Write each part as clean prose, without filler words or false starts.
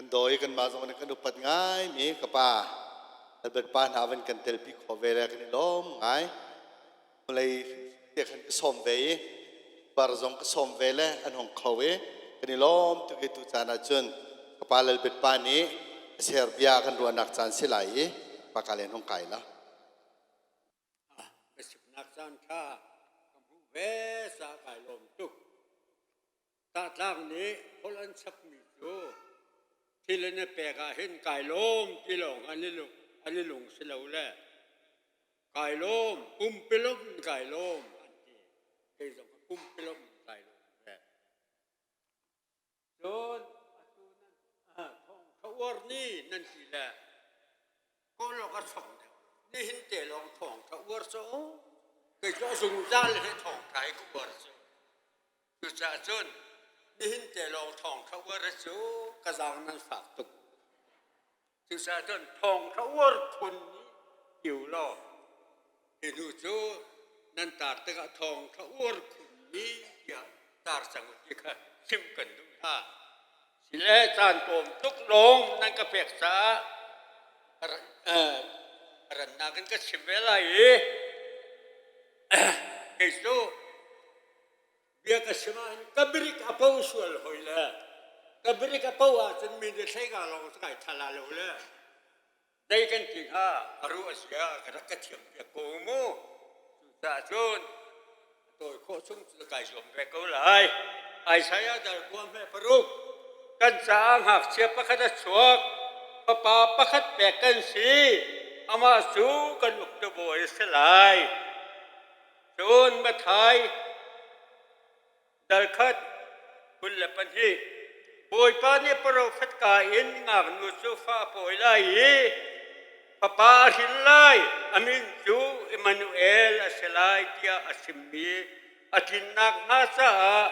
กันโดยกันมาสมัยกันอุปัตง่ายมีกป้าแต่เบิดป้าหาวันกันเตลปีขอเวลากันล้มง่ายมาเลยเด็กกันก็สมเวย์บาร์ซองก็สมเวลอันของเขาเวกันล้มตุกิตุจานาจุนกป้าเลยเบิดป้านี้เสียร์บียกันรัวนักจานสิไหลปากกาเลนของไก่ละเป็นสิบนักจานข้ากำพูเวสาไก่ลมตุกตาทางนี้พลันสับมีจูที่เล่นเปกาเห็นไก่ลมที่หลงอันนี้หลงเสียแล้วแหละไก่ลมกุมไปลมไก่ลมอันที่เคยส่งกุมไปลมไก่ลมแหละจนอันนั้นทองเขาวอร์นี่นั่นทีแหละก็เราก็ส่งนี่เห็นแต่ลองทองเขาวอร์โซ่เคยก็ส่งจ้าเลยให้ทองไทยก็วอร์โซ่จุดจนนี่เห็นแต่ลองทองเขาวอร์โซ่กระซังนั้นฝากตุกจุดจนทองเขาวอร์คนนี้อยู่รอเห็นดูจูนั่นตาตะกะทองเขาวอร์คนนี้อย่าตาสังกิค่ะชิมกันดูท่าสิเลจานโตมตุกลงนั่นก็เปียกษารันนากันก็ชิมเวลาอีเฮ้ยสู้เบียก็ชิมันกับบริกอาปูสวลหอยละกับบริกอาปูอาจจะมีเด็กใช้การลงสกายทลาลูละได้กันจริงฮะรู้อาเซียกระกระเทียมเปียกโกมูสุดาจนตัวโคชุ่มสกายชมเปียกกูเลยไอ้ชายาดาความแม่ปรุกกันจางหักเชียบประคัดชวกปะปาประคัดแปกกันสีอามาสู้กันอุกตะโบยสลายจนมาไทยดาลคัดคุณละปัญหีบอยปานี่ปรฟัดกาอินงานุสุฟ้าปอยไลปะปาหินไลอามินจูอิมานูเอลอสลายที่อาสิมีอาทินนักนาซา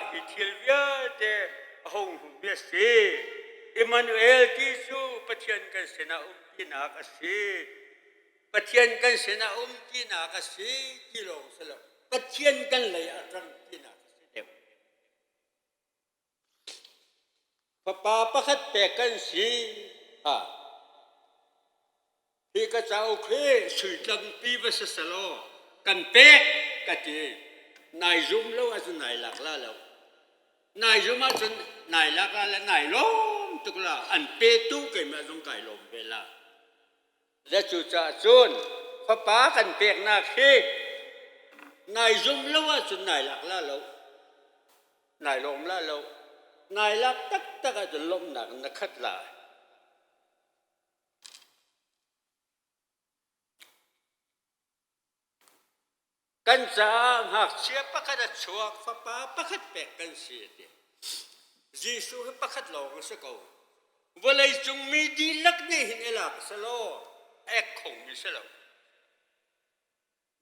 ฮิทิลเวียเตหงหุเบสีอิมานูเอลที่สูปะเทียนกันเสนาที่นักสีปะเทียนกันเสนาที่นักสีที่ลงสลับปะเทียนกันเลยอาจารย์ที่นักสีเดียวปะปาประคัดแปกกันสีที่กระเจ้าเคสุดลำปีวัสสโลกันเป๊กกะจีนายจุ่มแล้วอาจจะนายหลักละแล้วนายจุ่มอาจจะนายหลักละแล้วนายล้มตุกละอันเปตุกันมาตรงไก่ลมเวลาและจุดจ่าจุนพระป้ากันเป๊กนาคีนายจุ่มแล้วอาจจะนายหลักละแล้วนายลมละแล้วนายหลักตักอาจจะล้มหนักนักขัดละกันจางหักเชียบประคัดชวกฟ้าป้าประคัดแปกกันเสียเดียจีสูให้ประคัดหลงสักเอาวันไหนจงมีดีลักนี่เห็นเอลักสโลเอ็กคงมีสโล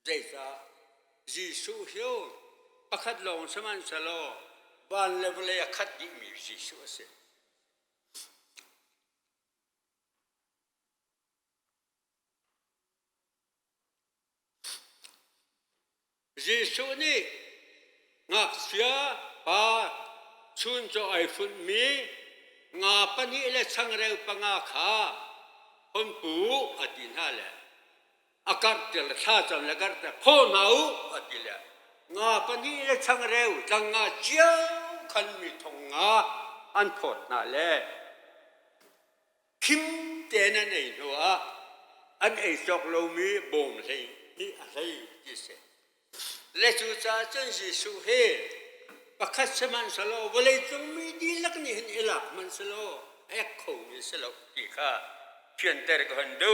ใจจ้าจีสูเหี่ยวประคัดหลงสมันสโลวันเลวเลยขัดยิ่งมีจีสูเสียจีสูนี่งักเสียป้าชุนจะไอฝุ่นมีงาปนีเลช่างเร็วปังอาขาคนปูอดีน่าแหละอากาศจะท่าจังเลยกันแต่พ่อหนาวอดีแหละงาปนีเลช่างเร็วจังงาเจียวขันมีทงงาอันพอดน่าแหละคิมเตนันไอตัวอันไอจอกเรามีบ่มเลยนี่อะไรที่เสเลจูจ่าจันสิสุเฮประคัดสมันสโลวันเลยจงมีดีลักนี่เห็นเอลักมันสโลเอ็กโคมีสโลที่ข้าเพียงแต่กันดู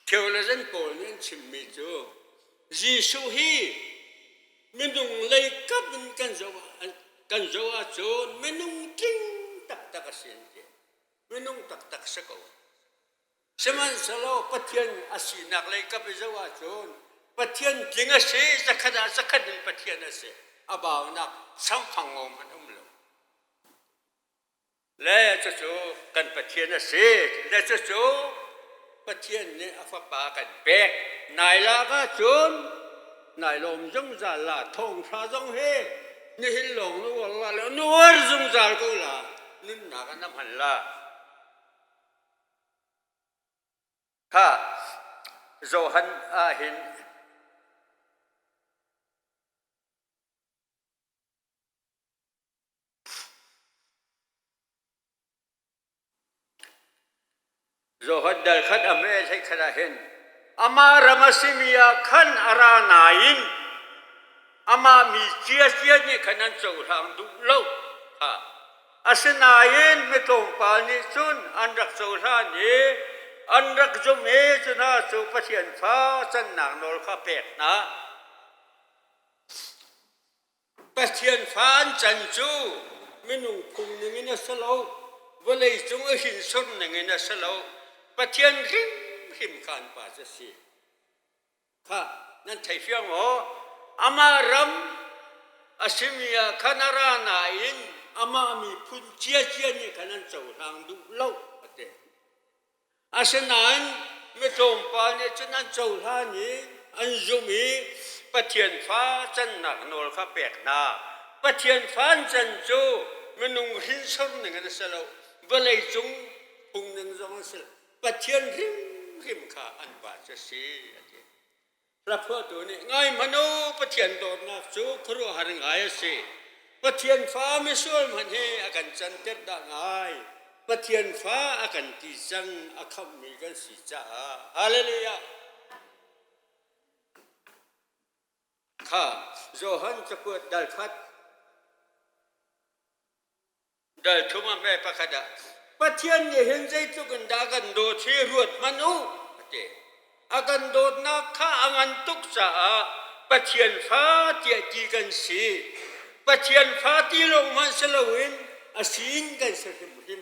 เทวดาจันโปลนี่ชิมมิจูยิสุฮีไม่นุ่งเลยกับกันโจอาโจไม่นุ่งกิ้งตักเสียงเจไม่นุ่งตักสักเอาสมันสโลปัทยันอาศีนักเลยกับโจอาโจปัทยันจริงอาศีสักขดินปัทยันอาศีอาบ่าวนักสัมพังงมันอุ้มลงแล้วจะโจกันปัทยันอาศีแล้วจะโจปัทยันเนี่ยอาฟ้าปากันเป๊กนายลาก็โจน น ายลมจงจาลาทงพระจงเฮนี่หินหลงนัวละแล้วนัวจงจาก็ละนินนากันน้ำหันละข้าโจหันอาหินโจหันเดลขัดอเมริกาเห็นอามารามาซิมียขันอารานายินอามามีเจียเจียนี่ขนาดโจทางดูโลกค่ะอาศนายินไม่ตรงปานิสุนอันรักโจทานี้อันรักจมเอจนาสุปเทียนฟ้าจันหนังโนลข้าเป็ดนะปเทียนฟ้าจันจูไม่นุ่งพุงหนึ่งในสโลวเลยจงหินสุนหนึ่งในสโลปเทียนริมขันป่าจะสีค่ะนั่นไทยเฟียงอ๋ออามารัมอาชิมียขนารานาอินอามามีพุนเจียเจียนี่ขนาดโจทางดูโลกอาศนานไม่ตรงปานเนี่ยฉะนั้นเจ้าท่านี้อันจุมีปะเทียนฟ้าจันหนักโนลข้าเป็ดนาปะเทียนฟ้าจันจูมันนุ่งหินส้นหนึ่งกันเสลาเวลัยจุงพุงหนึ่งจงเสลปะเทียนริมข้าอันบาดจะสีพระพุทธตัวนี้ง่ายมโนปะเทียนโดนนักจูครัวหาง่ายสิปะเทียนฟ้าไม่ส่วนมันให้อาการจันเต็ดได้ง่ายปะเทียนฟ้าอากันที่จังอาคำมีกันสิจ้าฮาเลลูยาข้าโจฮันจะเปิดดัลคัดดัลทุมาแม่ประคดาปะเทียนเนี่ยเห็นใจทุกันดากันโดดที่รวดมนุเจอากันโดดนักข้าอันตุกษาปะเทียนฟ้าเจียจีกันสีปะเทียนฟ้าที่ลงมันสลวินอาศีนกันสักมุหิม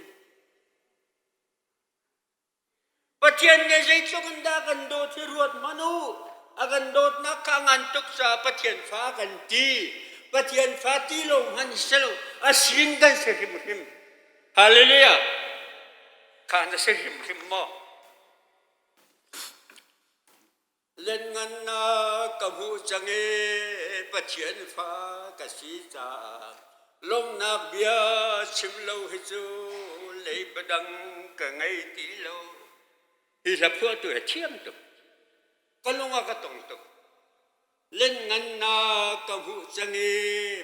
ปะเทียนเนี่ยใจทุกันดากันโดดที่รวดมนุอากันโดดนักข้าอันตุกษาปะเทียนฟ้ากันตีปะเทียนฟ้าที่ลงมันสลวอาศีนกันสักมุหิมฮาเลลูยาข้าจะสักมุหิมมอเล่นงานนักกับหูจังเอปะเทียนฟ้ากะสีจาลงนักเบียชิมเหล้าให้จูเลยบดังกะไงตีเหล้าที่จะพูดตัวเทียมตุกก็ลงว่าก็ตรงตุกเล่นงานนักกับหูจังเอ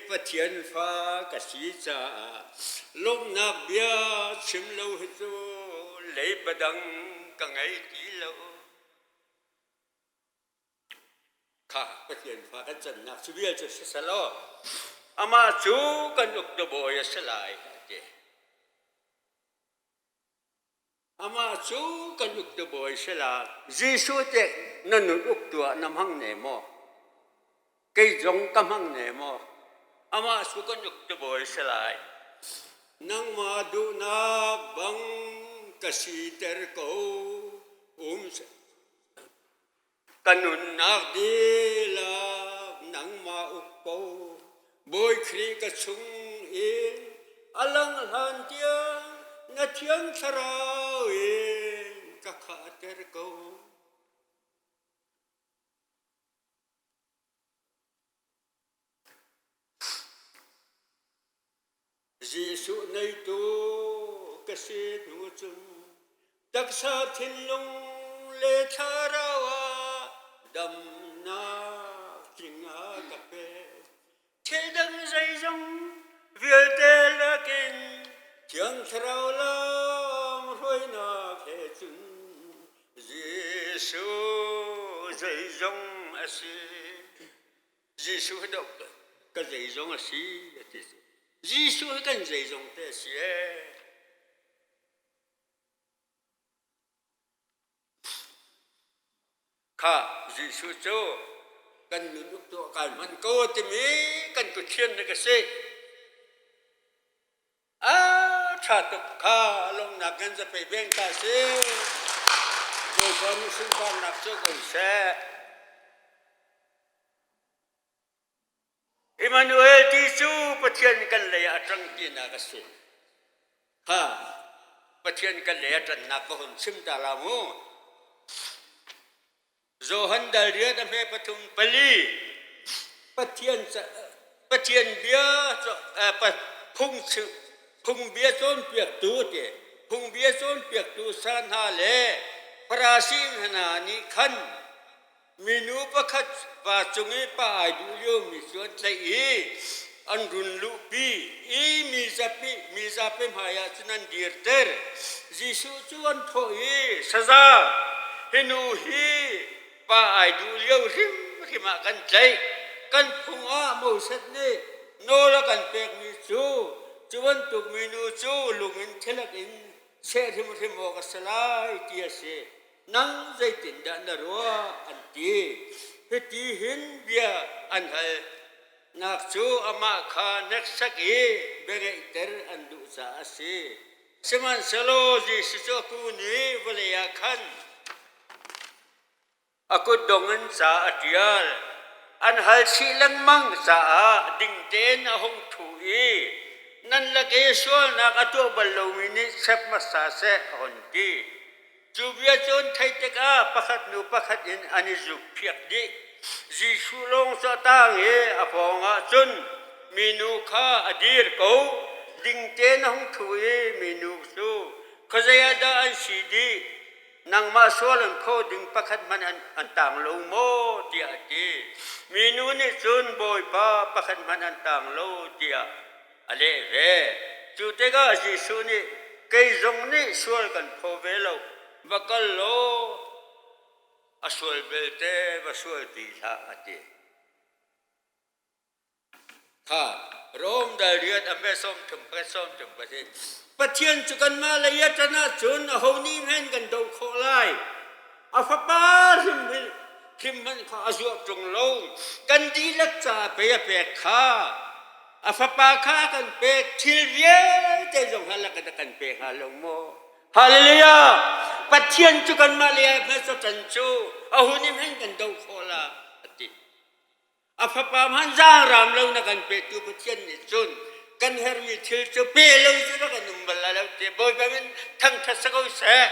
ปะเทียนฟ้ากะสีจาลงนักเบียชิมเหล้าให้จูเลยบดังกะไงตีเหล้าข้าปะเทียนฟ้ากันจันนักสุเบียจะสลออามาจูกันอุกตบอยสลายเจอามาจูกันอุกตบอยสลายจีสุเจนันอุกตัวน้ำหังเนมอเกยจงกำหังเนมออามาจูกันอุกตบอยสลายนังมาดูนาบังกสีเตอร์โกkanon nagdila nang maupo boy kri ka chung in alang hantia na tiang sarau in kakater ko Giêsu nay tu kasi nuchum daksa thinlung le tharawa đầm na kinh cà phê thế đấng dây dòng việc tê là kinh tiếng thao lam hôi na khe chun Giêsu dây dòng asi Giêsu hết đâu cái dây dòng asi Giêsu cái dây dòng thế xíข้าจิสุโจกันนุกตัวกันมันก็จะมีกันกุเชียนในกษัตริย์ชาติข้าลงนักกันจะไปเบ่งตาเสียโดยความสุภาพนักโจกันแท้อิมานูเอลที่จูปะเทียนกันเลยอัตรังตีนักษัตริย์ข้าปะเทียนกันเลยอัตรังนักก็หุ่นซิมตาลามูZohan dalriya dame patum pali ประเทียนจะประเทียนเบียจะประพุงชึพุงเบียจนเปียกตูเตพุงเบียจนเปียกตูสันหาเลพระสิงหนานิขันมีนูประคัดป่าจงให้ป่าดูโยมีส่วนใจอันรุนลุปีมีจะเป็นหายาชนันดีร์เตอร์จิสุจวนโถสซาเฮนูฮีป่าดูโยริมากันใจกันพุงอาโมเสตเนโนละกันเปกมีจูจวนตุกมีนูจูลุงอินเทลักอินเชทิมุทิโมกัสลายที่เสนังใจตินดานรัวอันตีเฮตีหินเบียอันให้นักจูอามาขานักสักเบงเตอร์อันดุษาเสสมันสโลจิสิจกูนีวเลยาขันaku dongan sa atial an hal silang mang sa ding ten ahong thui nan lage sol na kato balawini sep masase honti chubia chon thaiteka pakhat nu pakhat in anizuk phiak di ji sulong sa tange aponga chun minu kha adir ko ding ten ahong thui minu su khazaya da an sidi nang masolan ko ding pakhat man an tang lo mo dia ti minu ni chun boy pa pakhat man an tang lo dia ale ve chu te ga ji su ni kai zong ni sual kan pho ve lo bakal lo aswal belte baswal ti tha ati ha rom da riat ambe som tum pa seประเทียนจุกันมาเลยชนะจุนเอาหนี้แห่งกันดูโคไลอาฟ้าป้าทิมมันข้าจวบจงลงกันดีลักจ่าเปียเปียข้าอาฟ้าป้าข้ากันเปียทิลเวียเจจงฮัลลักกันเปียฮาลงโมฮาเลลูยาประเทียนจุกันมาเลยพระสัจจูเอาหนี้แห่งกันดูโคไลติอาฟ้าป้ามันจ้างรำลงนักันเปียตัวประเทียนนี่จุนกันเฮร์มีทิลจูเปลงจุดกันนุ่มบลาแล้วเตบอยแบบนั้นทั้งทัศกุศล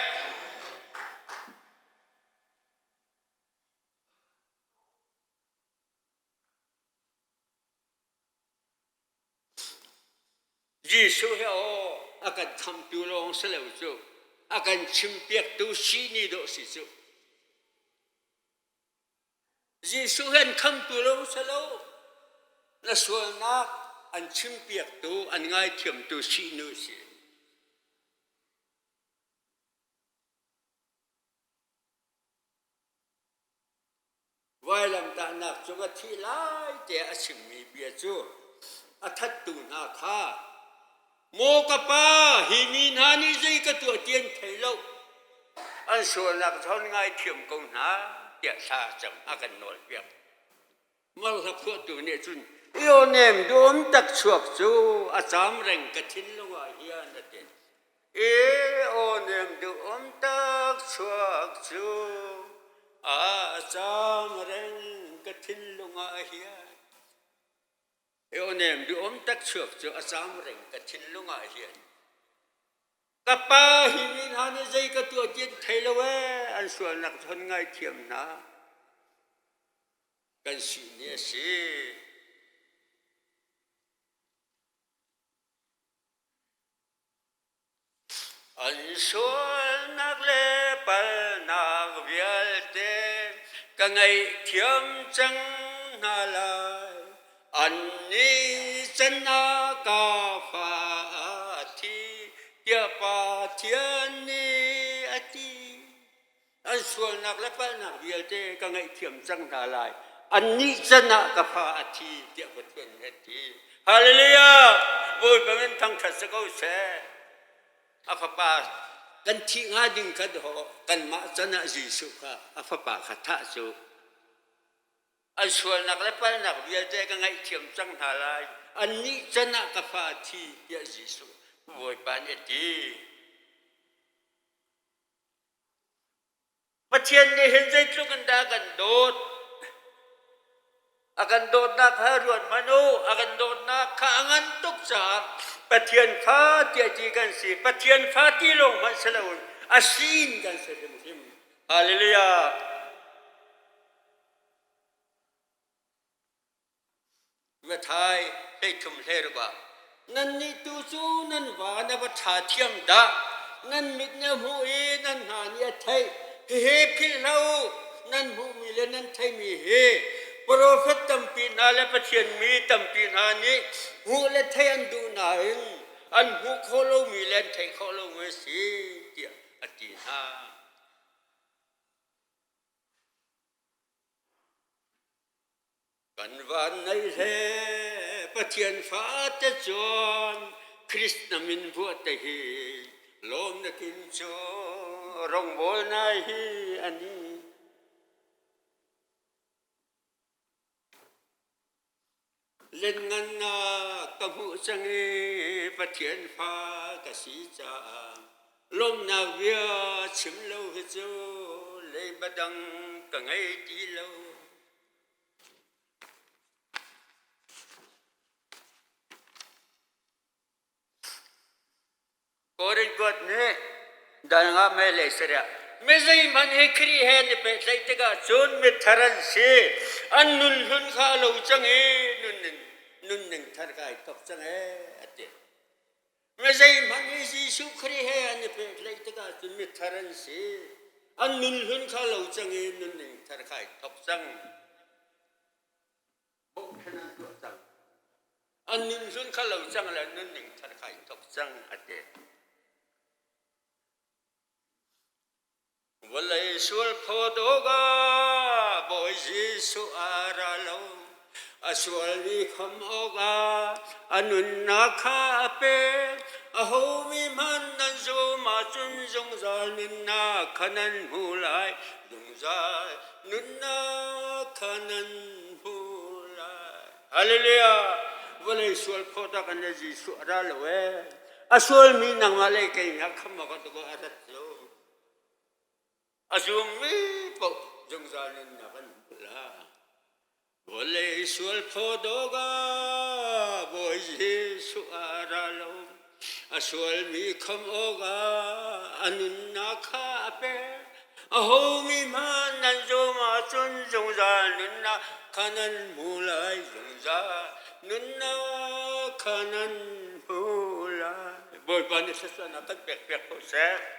ยิสุเฮโออาการทำตัวลงเสลวจูอาการชิมเปียกตัวชีนีโดสิจูยิสุเห็นคำตัวลงเสลวและส่วนนักอันชิมเปียกตัวอันง่ายเทียมตัวชีนูสิวัยลำตาหนักจงที่ไล่แต่อาชิมมีเบียจูอาทัดตูนาคาโมกป้าหินินหานิใจก็ตัวเตียนไทยโลอันส่วนนักทนง่ายเทียมกงหาเดียชาจังอากันนอลเปียกมาสักพวกตัวเนี่ยจุนโยเนมดวงตักชวกจูอาจามแรงกระทินลงว่าเฮียนั่นเองโอเนมดวงตักชวกจูอาจามแรงกระทินลงว่าเฮียโอเนมดวงตักชวกจูอาจามแรงกระทินลงว่าเฮียกับป้าหิมินหาในใจก็ตัวจิตไทยละเวอันส่วนนักทนง่ายเทียมนะกันสิเนี่ยสิอันส่วนนักเล่ปนักเวียลเตก็ไงเทียมจังนาลายอันนี้จันนากาฟาทีเดียปาเทียนนี้อติอันส่วนนักเล่ปนักเวียลเตก็ไงเทียมจังนาลายอันนี้จันนากาฟาทีเดียปาเทียนอติฮาเลลูยาบุญเป็นทั้งทัศกุศลอาฟปากันที่งาดิงกันหอกันมาจนะจิสุค่ะอาฟปาขัดท่าสุอันส่วนนักเล่นนักเบียเจกันไงเทียมจังหาลายอันนี้จนะกับฟาทีเยจิสุบวยปานเอตีประเทศนี้เห็นใจทุกันดากันโดดakan dot nak haruan manu akan dot nak kaangan tuksa patian fati kan si patian fati long masalahun asin kan sa muslim haleluya เมื่อไทยให้ทุ่มเทหรือเปล่านั่นนี่ตูจูนั่นว่านับชาเทียมดานั่นมิดเนี่ยหูเอนั่นหาเนี่ยไทยเฮพิลเรานั่นหูมีและนั่นไทยมีเฮโปรเฟตตัมปีนาและประเทียนมีตัมปีนานี้หูและไทยอันดูนาเองอันหูโคโลมีและไทยโคโลเมสีเดียอดีนากันวันในเทประเทียนฟ้าจะจวนคริสต์มินบัวตะฮีลมนักินโจรงโบนาฮีอันนี้เล่นงานนากะหูจังประเทียนฟ้ากะสีจาลมนาเวียชิมโลหโจเลยบดังกะไงดีโลKorin kot ne danga me le sera me zai man he kri he ne pe zai te ga chon me tharan se annul hun kha lo chang e nun ning thar kai top chang e ate me zai man he ji su kri he ne pe zai te ga chon me tharan se annul hun kha lo chang e nun ning thar kai top chang bo khana to chang annul hun kha lo chang la nun ning thar kai top chang ate Walai sul phodoga boy Jesu aralo aswal ni khamoga anun nakha pe ahomi man nan zo ma chun jong zal nin na khanan hulai dung zal nun na khanan hulai hallelujah walai sul phodoga ne Jesu aralo aswal mi nang malai kai yak khamoga to go arat lo Azumi po jong zalin na kan la Wale sul phodoga boy Jesu aralo aswal mi khamoga anun nakha pe ahomi man nan zo ma chun jong zalin na kanan mulai jong za nun na kanan mulai boy pa ni sa na kan pek pek po sa